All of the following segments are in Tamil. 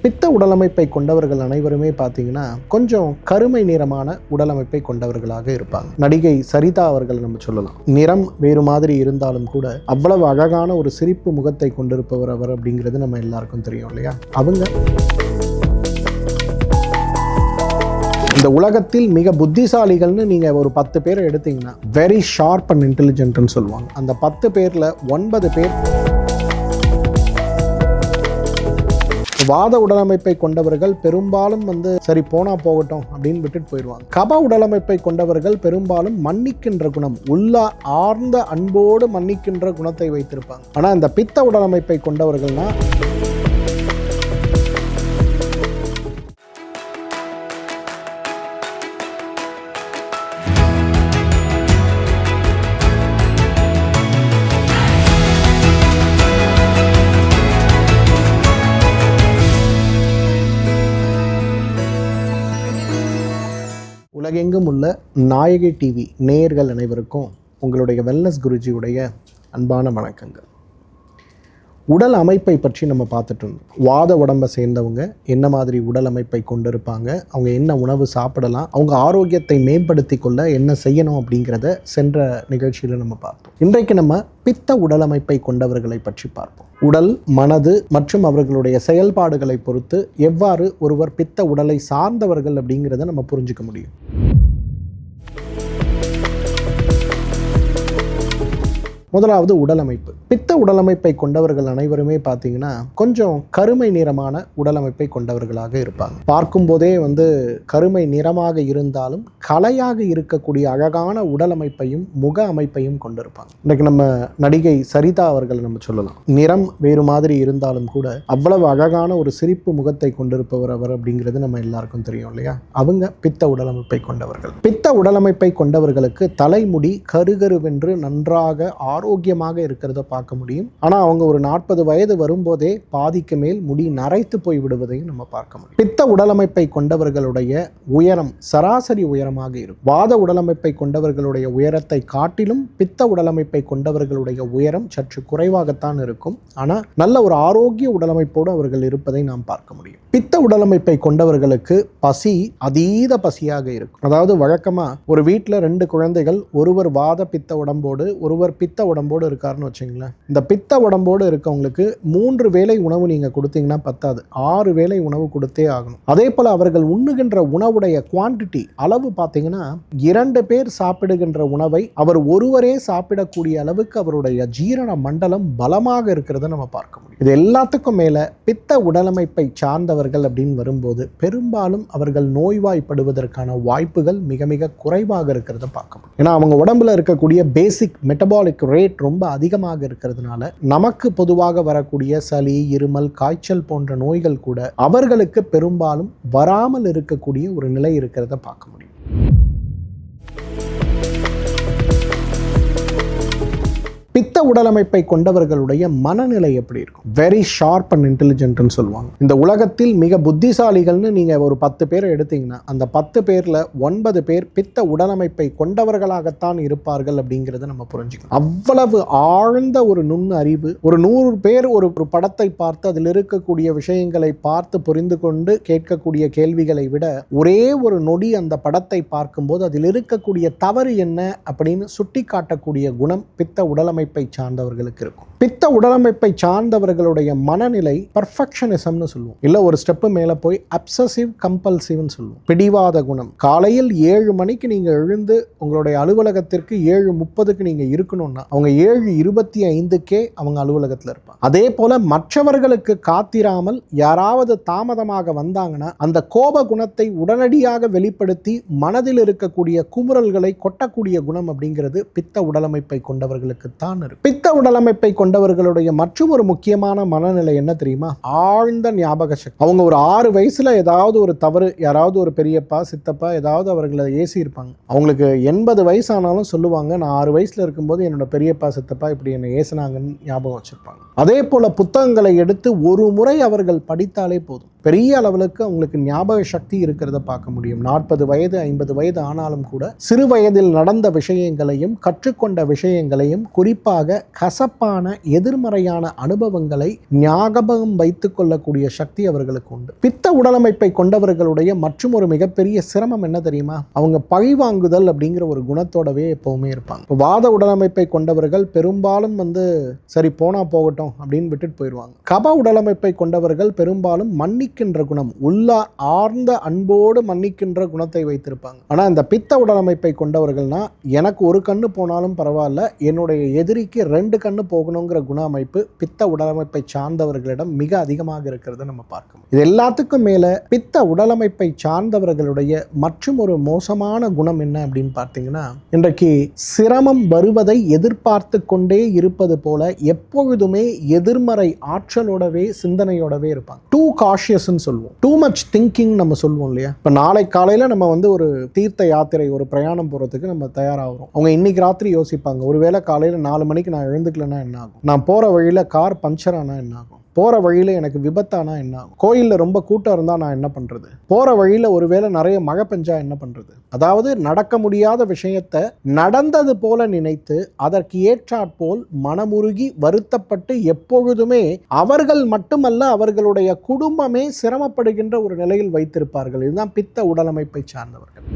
பித்த உடலமைப்பை கொண்டவர்கள் அனைவருமே பார்த்தீங்கன்னா கொஞ்சம் கருமை நிறமான உடலமைப்பை கொண்டவர்களாக இருப்பாங்க. நடிகை சரிதா அவர்கள் நம்ம சொல்லலாம். நிறம் வேறு மாதிரி இருந்தாலும் கூட அவ்வளவு அழகான ஒரு சிரிப்பு முகத்தை கொண்டிருப்பவர் அவர் அப்படிங்கிறது நம்ம எல்லாருக்கும் தெரியும் இல்லையா? அவங்க இந்த உலகத்தில் மிக புத்திசாலிகள்னு நீங்க ஒரு 10 பேரை எடுத்தீங்கன்னா வெரி ஷார்ப் அண்ட் இன்டெலிஜென்ட்னு சொல்லுவாங்க. அந்த 10 பேர்ல 9 பேர் வாத உடலமைப்பை கொண்டவர்கள் பெரும்பாலும் சரி போனா போகட்டும் அப்படின்னு விட்டுட்டு போயிடுவாங்க. கப உடலமைப்பை கொண்டவர்கள் பெரும்பாலும் மன்னிக்கின்ற குணம், உள்ள ஆர்ந்த அன்போடு மன்னிக்கின்ற குணத்தை வைத்திருப்பாங்க. ஆனா இந்த பித்த உடலமைப்பை கொண்டவர்கள்னா உலகெங்கும் உள்ள நாயகி டிவி நேயர்கள் அனைவருக்கும் உங்களுடைய வெல்னஸ் குருஜியுடைய அன்பான வணக்கங்கள். உடல் அமைப்பை பற்றி நம்ம பார்த்துட்டு இருந்தோம். வாத உடம்பை சேர்ந்தவங்க என்ன மாதிரி உடல் அமைப்பை கொண்டிருப்பாங்க, அவங்க என்ன உணவு சாப்பிடலாம், அவங்க ஆரோக்கியத்தை மேம்படுத்தி கொள்ள என்ன செய்யணும் அப்படிங்கிறத சென்ற நிகழ்ச்சியில் நம்ம பார்த்தோம். இன்றைக்கு நம்ம பித்த உடலமைப்பை கொண்டவர்களை பற்றி பார்ப்போம். உடல், மனது மற்றும் அவர்களுடைய செயல்பாடுகளை பொறுத்து எவ்வாறு ஒருவர் பித்த உடலை சார்ந்தவர்கள் அப்படிங்கிறத நம்ம புரிஞ்சுக்க முடியும். முதலாவது உடலமைப்பு. பித்த உடலமைப்பை கொண்டவர்கள் அனைவருமே பார்த்தீங்கன்னா கொஞ்சம் கருமை நிறமான உடலமைப்பை கொண்டவர்களாக இருப்பாங்க. பார்க்கும் போதே கருமை நிறமாக இருந்தாலும் கலையாக இருக்கக்கூடிய அழகான உடலமைப்பையும் முக அமைப்பையும் கொண்டிருப்பாங்க. இன்றைக்கு நம்ம நடிகை சரிதா அவர்கள் நம்ம சொல்லலாம். நிறம் வேறு மாதிரி இருந்தாலும் கூட அவ்வளவு அழகான ஒரு சிரிப்பு முகத்தை கொண்டிருப்பவர் அவர் அப்படிங்கிறது நம்ம எல்லாருக்கும் தெரியும் இல்லையா? அவங்க பித்த உடலமைப்பை கொண்டவர்கள். பித்த உடலமைப்பை கொண்டவர்களுக்கு தலைமுடி கருகருவென்று நன்றாக ஆரோக்கியமாக இருக்கிறத பார்க்க முடியும். ஆனால் அவங்க ஒரு 40 வயது வரும்போதே பாதிக்கு மேல் முடி நரைத்து போய் விடுவதையும் நம்ம பார்க்க முடியும். பித்த உடலமைப்பை கொண்டவர்களுடைய உயரம் சராசரி உயரமாக இருக்கும். வாத உடலமைப்பை கொண்டவர்களுடைய உயரத்தை காட்டிலும் பித்த உடலமைப்பை கொண்டவர்களுடைய உயரம் சற்று குறைவாகத்தான் இருக்கும். ஆனால் நல்ல ஒரு ஆரோக்கிய உடலமைப்போடு அவர்கள் இருப்பதை நாம் பார்க்க முடியும். பித்த உடலமைப்பை கொண்டவர்களுக்கு பசி அதீத பசியாக இருக்கும். அதாவது வழக்கமா ஒரு வீட்டில் 2 குழந்தைகள், ஒருவர் வாத பித்த உடம்போடு ஒருவர் பித்த உடம்போடு இருக்காருன்னு வச்சுங்களேன். இந்த பித்த உடம்போடு இருக்கவங்களுக்கு 3 வேளை உணவு நீங்க கொடுத்தீங்கன்னா பத்தாது, 6 வேளை உணவு கொடுத்தே ஆகணும். அதே போல அவர்கள் உண்ணுகின்ற உணவுடைய குவான்டிட்டி அளவு பார்த்தீங்கன்னா 2 பேர் சாப்பிடுகின்ற உணவை அவர் ஒருவரே சாப்பிடக்கூடிய அளவுக்கு அவருடைய ஜீரண மண்டலம் பலமாக இருக்கிறத நம்ம பார்க்க முடியும். இது எல்லாத்துக்கும் மேல பித்த உடலமைப்பை சார்ந்தவர்கள் அப்படின்னு வரும்போது பெரும்பாலும் அவர்கள் நோய்வாய்ப்படுவதற்கான வாய்ப்புகள் மிக மிக குறைவாக இருக்கிறத பார்க்க முடியும். ஏன்னா அவங்க உடம்புல இருக்கக்கூடிய பேசிக் மெட்டபாலிக் ரேட் ரொம்ப அதிகமாக இருக்கிறதுனால நமக்கு பொதுவாக வரக்கூடிய சளி, இருமல், காய்ச்சல் போன்ற நோய்கள் கூட அவர்களுக்கு பெரும்பாலும் வராமல் இருக்கக்கூடிய ஒரு நிலை இருக்கிறத பார்க்க முடியும். பித்த உடலமைப்பை கொண்டவர்களுடைய மனநிலை எப்படி இருக்கும்? வெரி ஷார்ப் அண்ட் இன்டெலிஜென்ட்னு சொல்லுவாங்க. இந்த உலகத்தில் மிக புத்திசாலிகள்னு நீங்க ஒரு 10 பேரை எடுத்தீங்கன்னா அந்த 10 பேர்ல 9 பேர் பித்த உடலமைப்பை கொண்டவர்களாகத்தான் இருப்பார்கள் அப்படிங்கிறத நம்ம புரிஞ்சுக்கணும். அவ்வளவு ஆழ்ந்த ஒரு நுண் அறிவு. ஒரு 100 பேர் ஒரு படத்தை பார்த்து அதில் இருக்கக்கூடிய விஷயங்களை பார்த்து புரிந்து கொண்டு கேட்கக்கூடிய கேள்விகளை விட ஒரே ஒரு நொடி அந்த படத்தை பார்க்கும்போது அதில் இருக்கக்கூடிய தவறு என்ன அப்படின்னு சுட்டி காட்டக்கூடிய குணம் பித்த உடலமைப்பை சார்ந்தவர்களுக்கு இருக்கும். பித்த உடலமைப்பை சார்ந்தவர்களுடைய மனநிலை பர்ஃபெக்ஷனிசம்னு சொல்லுவோம். இல்ல ஒரு ஸ்டெப் மேல போய் அப்சசிவ் கம்பல்சிவ்னு சொல்லுவோம். பிடிவாத குணம். காலையில் 7 மணிக்கு நீங்க எழுந்து உங்களுடைய அலுவலகத்திற்கு 7:30க்கு நீங்க இருக்கணும்னா அவங்க 7:25க்கே அவங்க அலுவலகத்தில் இருப்பாங்க. அதே போல மற்றவர்களுக்கு காத்திராமல் யாராவது தாமதமாக வந்தாங்கன்னா அந்த கோப குணத்தை உடனடியாக வெளிப்படுத்தி மனதில் இருக்கக்கூடிய குமுறல்களை கொட்டக்கூடிய குணம் அப்படிங்கிறது பித்த உடலமைப்பை கொண்டவர்களுக்கு தான் இருக்கு. பித்த உடலமைப்பை கொண்டவர்களுடைய மற்றும் ஒரு முக்கியமான மனநிலை என்ன தெரியுமா? ஆழ்ந்த ஞாபக சக்தி. அவங்க ஒரு 6 வயசுல ஏதாவது ஒரு தவறு, யாராவது ஒரு பெரியப்பா சித்தப்பா ஏதாவது அவர்களை ஏசி இருப்பாங்க. அவங்களுக்கு 80 வயசானாலும் சொல்லுவாங்க, நான் 6 வயசுல இருக்கும்போது என்னோட பெரியப்பா சித்தப்பா இப்படி என்னை ஏசினாங்கன்னு ஞாபகம் வச்சிருப்பாங்க. அதே போல புத்தகங்களை எடுத்து ஒரு முறை அவர்கள் படித்தாலே போதும். பெரிய அளவுக்கு அவங்களுக்கு ஞாபக சக்தி இருக்கிறத பார்க்க முடியும். 40 வயது 50 வயது ஆனாலும் கூட சிறு வயதில் நடந்த விஷயங்களையும் கற்றுக்கொண்ட விஷயங்களையும், குறிப்பாக கசப்பான எதிர்மறையான அனுபவங்களை ஞாபகம் வைத்துக் கொள்ளக்கூடிய சக்தி அவர்களுக்கு உண்டு. பித்த உடலமைப்பை கொண்டவர்களுடைய மற்றும் ஒரு மிகப்பெரிய சிரமம் என்ன தெரியுமா? அவங்க பழிவாங்குதல் அப்படிங்கிற ஒரு குணத்தோடவே எப்பவுமே இருப்பாங்க. வாத உடலமைப்பை கொண்டவர்கள் பெரும்பாலும் சரி போனா போகட்டும் அப்படின்னு விட்டுட்டு போயிடுவாங்க. கப உடலமைப்பை கொண்டவர்கள் பெரும்பாலும் மன்னிக்கின்ற குணம், உள்ள ஆர்ந்த அன்போடு மன்னிக்கின்ற குணத்தை வைத்திருப்பாங்க. ஆனா இந்த பித்த உடலமைப்பை கொண்டவர்கள்னா எனக்கு ஒரு கண்ணு போனாலும் பரவாயில்ல, என்னுடைய எதிரிக்கு 2 கண்ணு போகணுங்கிற குண அமைப்பு பித்த உடலமைப்பை சார்ந்தவர்களிடம் மிக அதிகமாக இருக்கிறத நம்ம பார்க்கணும். இது எல்லாத்துக்கும் மேல பித்த உடலமைப்பை சார்ந்தவர்களுடைய மற்றும் ஒரு மோசமான குணம் என்ன அப்படின்னு பார்த்தீங்கன்னா, இன்றைக்கு சிரமம் வருவதை எதிர்பார்த்து கொண்டே இருப்பது போல எப்பொழுதுமே எதிர்மறை ஆற்றலோடவே சிந்தனையோடவே இருப்பாங்க. டூ காஷியஸ்ன்னு சொல்லுவோம், டூ மச் திங்கிங் நம்ம சொல்லுவோம் இல்லையா? இப்போ நாளை காலையில் நம்ம ஒரு தீர்த்த யாத்திரை, ஒரு பிரயாணம் போகிறதுக்கு நம்ம தயாராகிறோம். அவங்க இன்னைக்கு ராத்திரி யோசிப்பாங்க, ஒருவேளை காலையில் 4 மணிக்கு நான் எழுந்துக்கலன்னா என்ன ஆகும், நான் போகிற வழியில் கார் பஞ்சர் ஆனால் என்ன ஆகும், போகிற வழியில் எனக்கு விபத்தானா என்ன ஆகும், கோயிலில் ரொம்ப கூட்டம் இருந்தால் நான் என்ன பண்ணுறது, போகிற வழியில் ஒருவேளை நிறைய மழை பெஞ்சா என்ன பண்ணுறது. அதாவது நடக்க முடியாத விஷயத்தை நடந்தது போல நினைத்து அதற்கு ஏற்றாற்போல் மனமுருகி வருத்தப்பட்டு எப்பொழுதுமே அவர்கள் மட்டுமல்ல அவர்களுடைய குடும்பமே சிரமப்படுகின்ற ஒரு நிலையில் வைத்திருப்பார்கள். இதுதான் பித்த உடலமைப்பை சார்ந்தவர்கள்.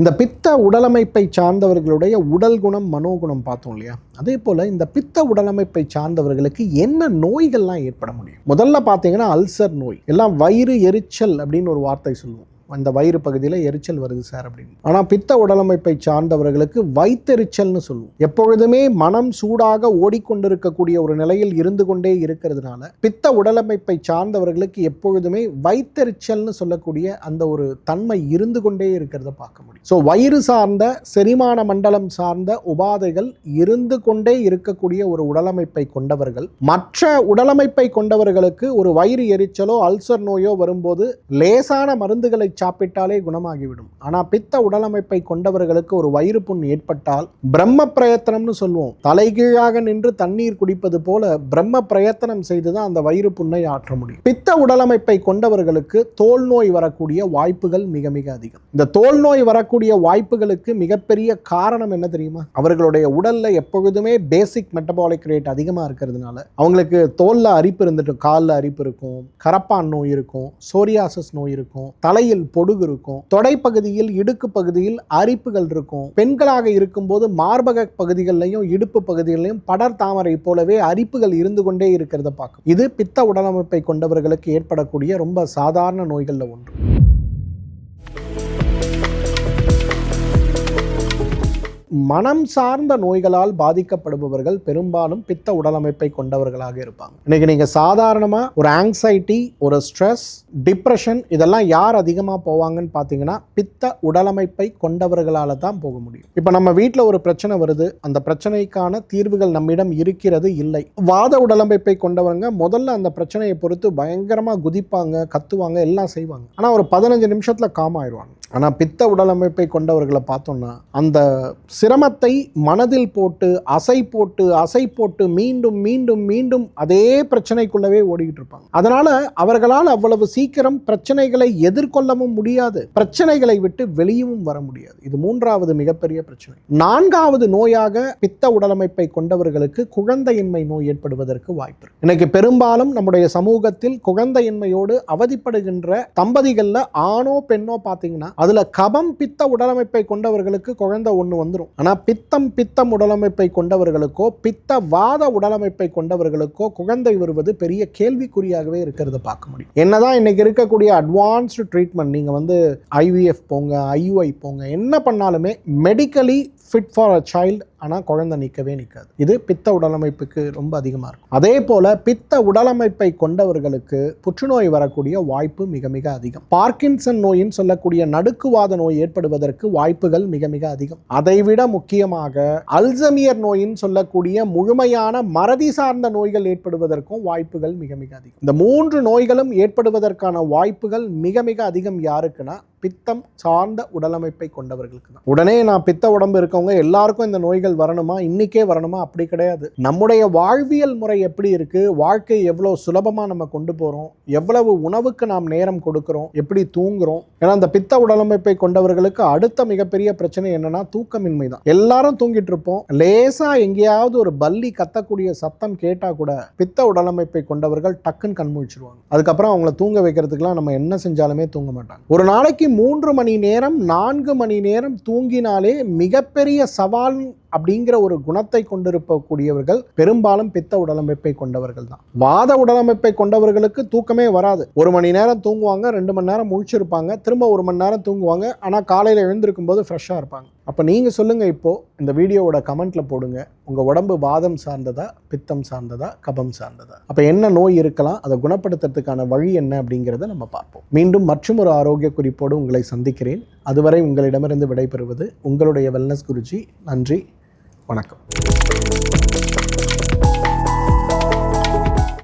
இந்த பித்த உடலமைப்பை சார்ந்தவர்களுடைய உடல் குணம் மனோகுணம் பார்த்தோம் இல்லையா? அதே போல் இந்த பித்த உடலமைப்பை சார்ந்தவர்களுக்கு என்ன நோய்கள்லாம் ஏற்பட முடியும்? முதல்ல பார்த்தீங்கன்னா அல்சர் நோய். எல்லாம் வயிறு எரிச்சல் அப்படின்னு ஒரு வார்த்தை சொல்லுவோம். அந்த வயிறு பகுதியில் எரிச்சல் வருது சார் அப்படின்னு. ஆனால் பித்த உடலமைப்பை சார்ந்தவர்களுக்கு வயிற்றெரிச்சல்னு சொல்லுவோம். எப்பொழுதுமே மனம் சூடாக ஓடிக்கொண்டிருக்கக்கூடிய ஒரு நிலையில் இருந்து கொண்டே இருக்கிறதுனால பித்த உடலமைப்பை சார்ந்தவர்களுக்கு எப்பொழுதுமே வயிற்றெரிச்சல்னு சொல்லக்கூடிய அந்த ஒரு தன்மை இருந்து கொண்டே இருக்கிறத பார்க்க முடியும். ஸோ வயிறு சார்ந்த செரிமான மண்டலம் சார்ந்த உபாதைகள் இருந்து கொண்டே இருக்கக்கூடிய ஒரு உடலமைப்பை கொண்டவர்கள், மற்ற உடலமைப்பை கொண்டவர்களுக்கு ஒரு வயிறு எரிச்சலோ அல்சர் நோயோ வரும்போது லேசான மருந்துகளை சாப்பிட்டாலே குணமாகிவிடும். ஆனால் பித்த உடலமைப்பை கொண்டவர்களுக்கு ஒரு வயிறு புண் ஏற்பட்டால் பிரம்ம பிரயத்தனம்னு சொல்லுவோம். தலைகீழாக நின்று தண்ணீர் குடிப்பது போல பிரம்ம பிரயத்தனம் செய்துதான் அந்த வயிறு புண்ணை ஆற்ற முடியும். பித்த உடலமைப்பை கொண்டவர்களுக்கு தோல் நோய் வரக்கூடிய வாய்ப்புகள் மிக மிக அதிகம். இந்த தோல் நோய் வரக்கூடிய வாய்ப்புகளுக்கு மிகப்பெரிய காரணம் என்ன தெரியுமா? அவர்களுடைய உடல்ல எப்பொழுதுமே பேசிக் மெட்டபாலிக் ரேட் அதிகமாக இருக்கிறதுனால அவங்களுக்கு தோல்ல அரிப்பு இருந்துட்டு, காலில் அரிப்பு இருக்கும், கரப்பான் நோய் இருக்கும், சோரியாசிஸ் நோய் இருக்கும், தலையில் பொடுகு இருக்கும், தொடைப்பகுதியில் இடுக்கு பகுதியில் அரிப்புகள் இருக்கும். பெண்களாக இருக்கும்போது மார்பக பகுதிகளிலையும் இடுப்பு பகுதிகளிலும் படர் தாமரை போலவே அரிப்புகள் இருந்து கொண்டே இருக்கிறத பார்க்கும். இது பித்த உடலமைப்பை கொண்டவர்களுக்கு ஏற்படக்கூடிய ரொம்ப சாதாரண நோய்கள்ல ஒன்று. மனம் சார்ந்த நோய்களால் பாதிக்கப்படுபவர்கள் பெரும்பாலும் பித்த உடலமைப்பை கொண்டவர்களாக இருப்பாங்க. இன்னைக்கு நீங்க சாதாரணமா ஒரு ஆங்ஸைட்டி, ஒரு ஸ்ட்ரெஸ், டிப்ரெஷன் இதெல்லாம் யார் அதிகமாக போவாங்கன்னு பார்த்தீங்கன்னா பித்த உடலமைப்பை கொண்டவர்களால தான் போக முடியும். இப்போ நம்ம வீட்டில் ஒரு பிரச்சனை வருது, அந்த பிரச்சனைக்கான தீர்வுகள் நம்மிடம் இருக்கிறது இல்லை. வாத உடலமைப்பை கொண்டவங்க முதல்ல அந்த பிரச்சனையை பொறுத்து பயங்கரமாக குதிப்பாங்க, கத்துவாங்க, எல்லாம் செய்வாங்க. ஆனால் ஒரு 15 நிமிஷத்தில் காம் ஆயிடுவாங்க. ஆனால் பித்த உடலமைப்பை கொண்டவர்களை பார்த்தோம்னா அந்த சிரமத்தை மனதில் போட்டு அசை போட்டு மீண்டும் மீண்டும் மீண்டும் அதே பிரச்சனைக்குள்ளவே ஓடிக்கிட்டு இருப்பாங்க. அதனால அவர்களால் அவ்வளவு சீக்கிரம் பிரச்சனைகளை எதிர்கொள்ளவும் முடியாது, பிரச்சனைகளை விட்டு வெளியவும் வர முடியாது. இது 3வது மிகப்பெரிய பிரச்சனை. 4வது நோயாக பித்த உடலமைப்பை கொண்டவர்களுக்கு குழந்தையின்மை நோய் ஏற்படுவதற்கு வாய்ப்பு இருக்கு. இன்னைக்கு பெரும்பாலும் நம்முடைய சமூகத்தில் குழந்தையின்மையோடு அவதிப்படுகின்ற தம்பதிகள்ல ஆணோ பெண்ணோ பார்த்தீங்கன்னா அதுல கபம் பித்த உடலமைப்பை கொண்டவர்களுக்கு குழந்தை ஒன்று வந்துடும். ஆனா பித்தம் உடலமைப்பை கொண்டவர்களுக்கோ பித்த வாத உடலமைப்பை கொண்டவர்களுக்கோ குழந்தை வருவது பெரிய கேள்விக்குறியாகவே இருக்கிறத பார்க்க முடியும். என்னதான் இன்னைக்கு இருக்கக்கூடிய அட்வான்ஸ்டு ட்ரீட்மெண்ட், நீங்க ஐவிஎஃப் போங்க, ஐயுஐ போங்க, என்ன பண்ணாலுமே medically fit for a child, ஆனால் குழந்தை நிற்கவே நிற்காது. இது பித்த உடலமைப்புக்கு ரொம்ப அதிகமாக இருக்கும். அதே போல பித்த உடலமைப்பை கொண்டவர்களுக்கு புற்றுநோய் வரக்கூடிய வாய்ப்பு மிக மிக அதிகம். பார்க்கின்சன் நோயின்னு சொல்லக்கூடிய நடுக்குவாத நோய் ஏற்படுவதற்கு வாய்ப்புகள் மிக மிக அதிகம். அதைவிட முக்கியமாக அல்சமியர் நோயின்னு சொல்லக்கூடிய முழுமையான மறதி சார்ந்த நோய்கள் ஏற்படுவதற்கும் வாய்ப்புகள் மிக மிக அதிகம். இந்த 3 நோய்களும் ஏற்படுவதற்கான வாய்ப்புகள் மிக மிக அதிகம். யாருக்குன்னா பித்தம் சார்ந்த உடலமைப்பை கொண்டவர்களுக்கு தான். உடனே நான் பித்த உடம்பு இருக்கவங்க எல்லாருக்கும் இந்த நோய்கள் வரணுமா, இன்னைக்கே வரணுமா, அப்படி கிடையாது. நம்முடைய வாழ்வியல் முறை எப்படி இருக்கு, வாழ்க்கை எவ்வளவு சுலபமா நம்ம கொண்டு போறோம், எவ்வளவு உணவுக்கு நாம் நேரம் கொடுக்கிறோம், எப்படி தூங்குறோம். ஏன்னா அந்த பித்த உடலமைப்பை கொண்டவர்களுக்கு அடுத்த மிகப்பெரிய பிரச்சனை என்னன்னா தூக்கமின்மை தான். எல்லாரும் தூங்கிட்டு இருப்போம், லேசா எங்கேயாவது ஒரு பல்லி கத்தக்கூடிய சத்தம் கேட்டா கூட பித்த உடலமைப்பை கொண்டவர்கள் டக்குன்னு கண்முழிச்சிருவாங்க. அதுக்கப்புறம் அவங்கள தூங்க வைக்கிறதுக்குலாம் நம்ம என்ன செஞ்சாலுமே தூங்க மாட்டாங்க. ஒரு நாளைக்கு 3 மணி நேரம் 4 மணி நேரம் தூங்கினாலே மிகப்பெரிய சவால் அப்படிங்கிற ஒரு குணத்தை கொண்டிருக்கக்கூடியவர்கள் பெரும்பாலும் பித்த உடலமைப்பை கொண்டவர்கள் தான். வாத உடலமைப்பை கொண்டவர்களுக்கு தூக்கமே வராது. 1 மணி நேரம் தூங்குவாங்க, 2 மணி நேரம் முழிச்சிருப்பாங்க, திரும்ப 1 மணி நேரம் தூங்குவாங்க, ஆனால் காலையில் எழுந்திருக்கும் போது ஃப்ரெஷ்ஷாக இருப்பாங்க. அப்போ நீங்கள் சொல்லுங்கள், இப்போது இந்த வீடியோவோட கமெண்ட்டில் போடுங்க, உங்கள் உடம்பு வாதம் சார்ந்ததா, பித்தம் சார்ந்ததா, கபம் சார்ந்ததா, அப்போ என்ன நோய் இருக்கலாம், அதை குணப்படுத்துறதுக்கான வழி என்ன அப்படிங்கிறத நம்ம பார்ப்போம். மீண்டும் மற்றும் ஒரு ஆரோக்கிய குறிப்போடு உங்களை சந்திக்கிறேன். அதுவரை உங்களிடமிருந்து விடைபெறுவது உங்களுடைய வெல்னஸ் குருஜி. நன்றி, வணக்கம்.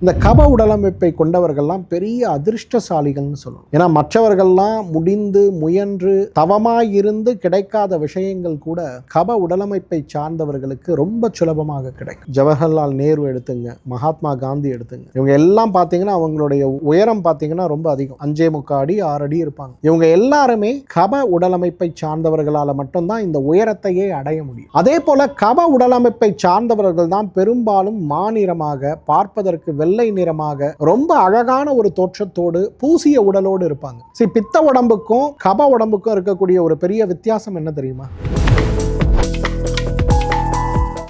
இந்த கப உடலமைப்பை கொண்டவர்கள்லாம் பெரிய அதிர்ஷ்டசாலிகள்னு சொல்லணும். ஏன்னா மற்றவர்கள்லாம் முடிந்து முயன்று தவமாயிருந்து கிடைக்காத விஷயங்கள் கூட கப உடலமைப்பை சார்ந்தவர்களுக்கு ரொம்ப சுலபமாக கிடைக்கும். ஜவஹர்லால் நேரு எடுத்துங்க, மகாத்மா காந்தி எடுத்துங்க, இவங்க எல்லாம் பார்த்தீங்கன்னா அவங்களுடைய உயரம் பார்த்தீங்கன்னா ரொம்ப அதிகம், 5.25 அடி 6 அடி இருப்பாங்க. இவங்க எல்லாருமே கப உடலமைப்பை சார்ந்தவர்களால் மட்டும்தான் இந்த உயரத்தையே அடைய முடியும். அதே போல கப உடலமைப்பை சார்ந்தவர்கள் தான் பெரும்பாலும் மாநிறமாக, பார்ப்பதற்கு வெள்ளை நிறமாக, ரொம்ப அழகான ஒரு தோற்றத்தோடு, பூசிய உடலோடு இருப்பாங்க. பித்த உடம்புக்கும் கப உடம்புக்கும் இருக்கக்கூடிய ஒரு பெரிய வித்தியாசம் என்ன தெரியுமா?